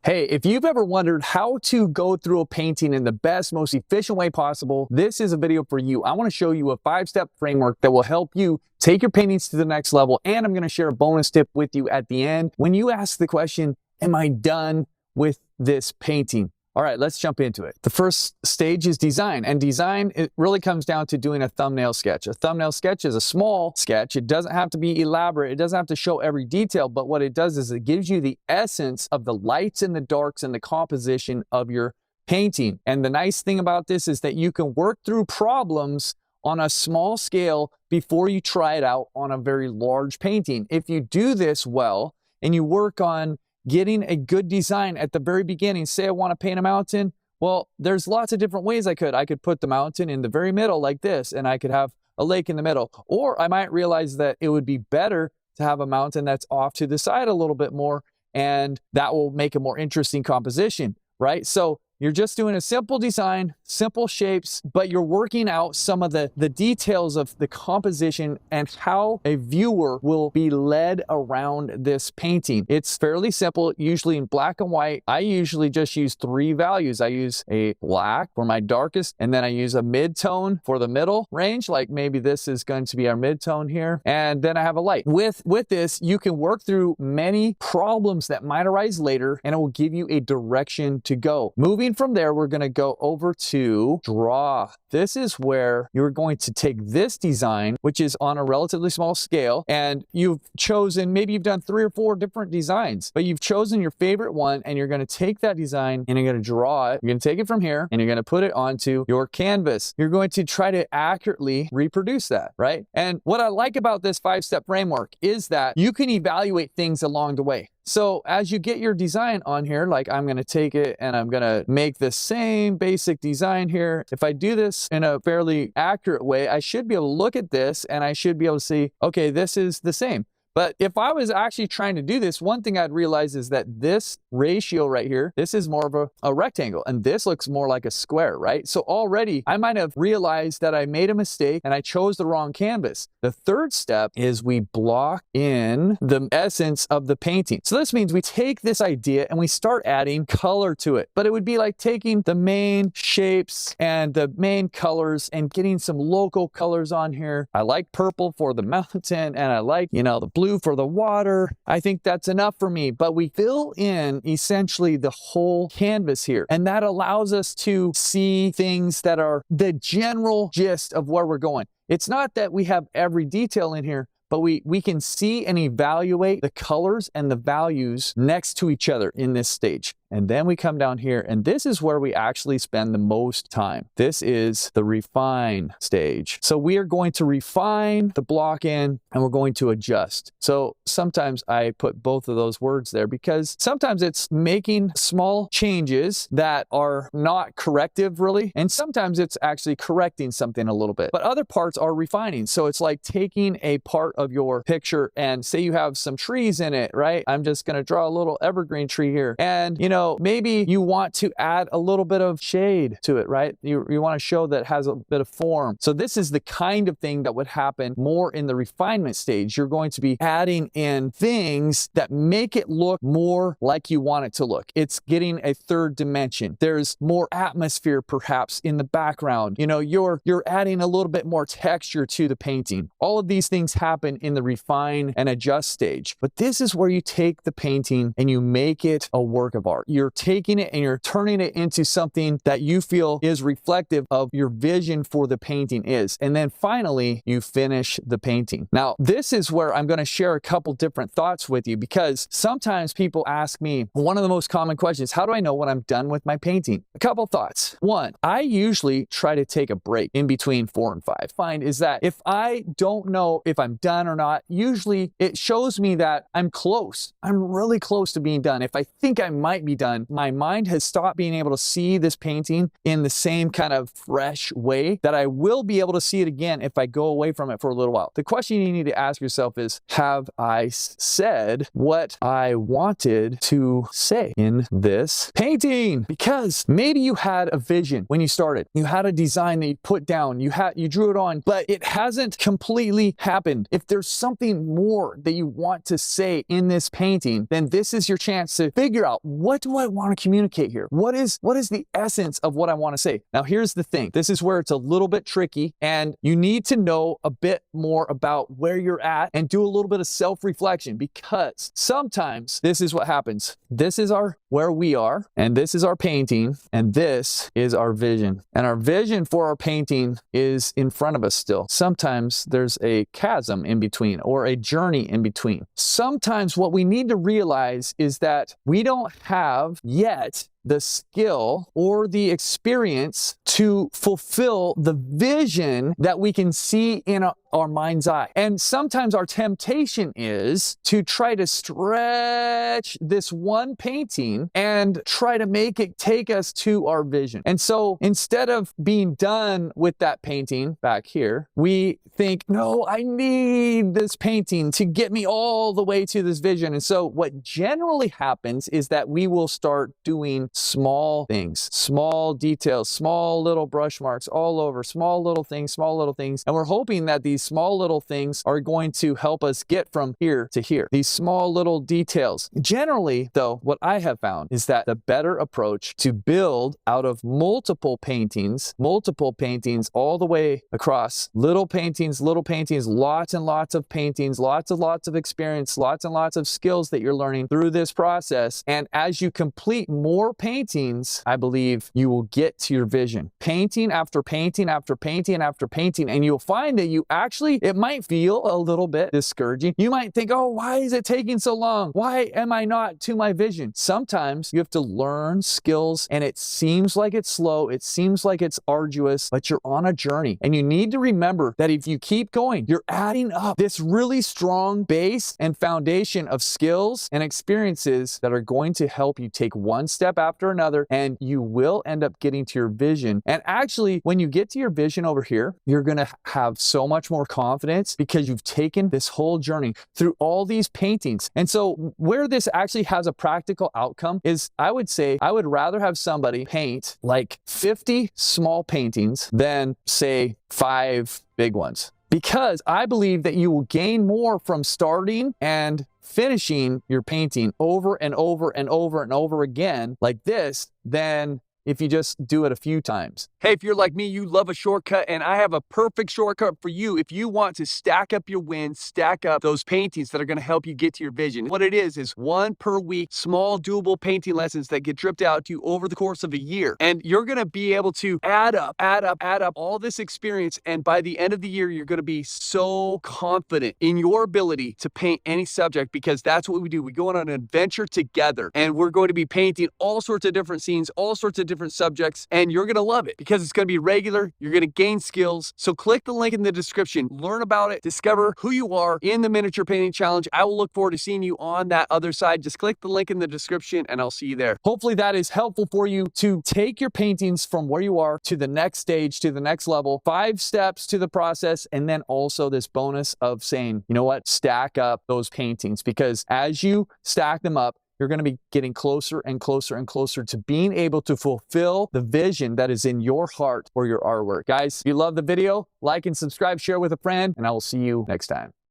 Hey, if you've ever wondered how to go through a painting in the best, most efficient way possible, this is a video for you. I want to show you a 5-step framework that will help you take your paintings to the next level. And I'm going to share a bonus tip with you at the end when you ask the question, am I done with this painting? All right, let's jump into it. The first stage is design. And design, it really comes down to doing a thumbnail sketch. A thumbnail sketch is a small sketch. It doesn't have to be elaborate. It doesn't have to show every detail, but what it does is it gives you the essence of the lights and the darks and the composition of your painting. And the nice thing about this is that you can work through problems on a small scale before you try it out on a very large painting. If you do this well and you work on getting a good design at the very beginning, say I want to paint a mountain, well, there's lots of different ways I could put the mountain in the very middle like this, and I could have a lake in the middle. Or I might realize that it would be better to have a mountain that's off to the side a little bit more, and that will make a more interesting composition, right? So you're just doing a simple design, simple shapes, but you're working out some of the details of the composition and how a viewer will be led around this painting. It's fairly simple, usually in black and white. I usually just use 3 values. I use a black for my darkest, and then I use a mid-tone for the middle range, like maybe this is going to be our mid-tone here, and then I have a light. With this, you can work through many problems that might arise later, and it will give you a direction to go. Moving from there, we're going to go over to draw. This is where you're going to take this design, which is on a relatively small scale, and you've chosen, maybe you've done 3 or 4 different designs, but you've chosen your favorite one, and you're going to take that design and you're going to draw it. You're going to take it from here and you're going to put it onto your canvas. You're going to try to accurately reproduce that, right? And what I like about this 5-step framework is that you can evaluate things along the way. So as you get your design on here, like I'm going to take it and I'm going to make the same basic design here. If I do this in a fairly accurate way, I should be able to look at this and I should be able to see, okay, this is the same. But if I was actually trying to do this, one thing I'd realize is that this ratio right here, this is more of a rectangle, and this looks more like a square, right? So already I might have realized that I made a mistake and I chose the wrong canvas. The third step is we block in the essence of the painting. So this means we take this idea and we start adding color to it. But it would be like taking the main shapes and the main colors and getting some local colors on here. I like purple for the mountain, and I like, the blue for the water. I think that's enough for me, but we fill in essentially the whole canvas here. And that allows us to see things that are the general gist of where we're going. It's not that we have every detail in here, but we can see and evaluate the colors and the values next to each other in this stage. And then we come down here, and this is where we actually spend the most time. This is the refine stage. So we are going to refine the block in, and we're going to adjust. So sometimes I put both of those words there because sometimes it's making small changes that are not corrective really, and sometimes it's actually correcting something a little bit. But other parts are refining. So it's like taking a part of your picture and say you have some trees in it, right? I'm just going to draw a little evergreen tree here. And maybe you want to add a little bit of shade to it, right? You want to show that it has a bit of form. So this is the kind of thing that would happen more in the refinement stage. You're going to be adding in things that make it look more like you want it to look. It's getting a third dimension. There's more atmosphere perhaps in the background. You're adding a little bit more texture to the painting. All of these things happen in the refine and adjust stage. But this is where you take the painting and you make it a work of art. You're taking it and you're turning it into something that you feel is reflective of your vision for the painting is. And then finally, you finish the painting. Now, this is where I'm going to share a couple different thoughts with you, because sometimes people ask me, one of the most common questions, how do I know when I'm done with my painting? A couple thoughts. One, I usually try to take a break in between 4 and 5. Find is that if I don't know if I'm done or not, usually it shows me that I'm close. I'm really close to being done. If I think I might be done, my mind has stopped being able to see this painting in the same kind of fresh way that I will be able to see it again if I go away from it for a little while. The question you need to ask yourself is, have I said what I wanted to say in this painting? Because maybe you had a vision when you started. You had a design that you put down. You drew it on, but it hasn't completely happened. If there's something more that you want to say in this painting, then this is your chance to figure out, what do I want to communicate here? What is the essence of what I want to say? Now, here's the thing. This is where it's a little bit tricky, and you need to know a bit more about where you're at and do a little bit of self-reflection, because sometimes this is what happens. This is where we are, and this is our painting, and this is our vision. And our vision for our painting is in front of us still. Sometimes there's a chasm in between, or a journey in between. Sometimes what we need to realize is that we don't have yet the skill or the experience to fulfill the vision that we can see in our mind's eye. And sometimes our temptation is to try to stretch this one painting and try to make it take us to our vision. And so instead of being done with that painting back here, we think, no, I need this painting to get me all the way to this vision. And so what generally happens is that we will start doing small things, small details, small little brush marks all over, small little things. And we're hoping that these small little things are going to help us get from here to here. These small little details. Generally, though, what I have found is that the better approach to build out of multiple paintings all the way across, little paintings, lots and lots of paintings, lots of experience, lots and lots of skills that you're learning through this process. And as you complete more paintings, I believe you will get to your vision. Painting after painting after painting after painting, and you'll find that you actually, it might feel a little bit discouraging. You might think, oh, why is it taking so long? Why am I not to my vision? Sometimes you have to learn skills, and it seems like it's slow, it seems like it's arduous, but you're on a journey. And you need to remember that if you keep going, you're adding up this really strong base and foundation of skills and experiences that are going to help you take one step after another, and you will end up getting to your vision. And actually, when you get to your vision over here, you're going to have so much more confidence because you've taken this whole journey through all these paintings. And so where this actually has a practical outcome is, I would say, I would rather have somebody paint like 50 small paintings than say 5 big ones. Because I believe that you will gain more from starting and finishing your painting over and over and over and over again like this than if you just do it a few times. Hey, if you're like me, you love a shortcut, and I have a perfect shortcut for you if you want to stack up your wins, stack up those paintings that are going to help you get to your vision. What it is 1 per week, small doable painting lessons that get dripped out to you over the course of a year. And you're going to be able to add up all this experience, and by the end of the year, you're going to be so confident in your ability to paint any subject, because that's what we do. We go on an adventure together, and we're going to be painting all sorts of different scenes, all sorts of different subjects, and you're going to love it because it's going to be regular. You're going to gain skills. So click the link in the description, learn about it, discover who you are in the miniature painting challenge. I will look forward to seeing you on that other side. Just click the link in the description and I'll see you there. Hopefully that is helpful for you to take your paintings from where you are to the next stage, to the next level. 5 steps to the process, and then also this bonus of saying, you know what, stack up those paintings, because as you stack them up, you're going to be getting closer and closer and closer to being able to fulfill the vision that is in your heart or your artwork. Guys, if you love the video, like and subscribe, share with a friend, and I will see you next time.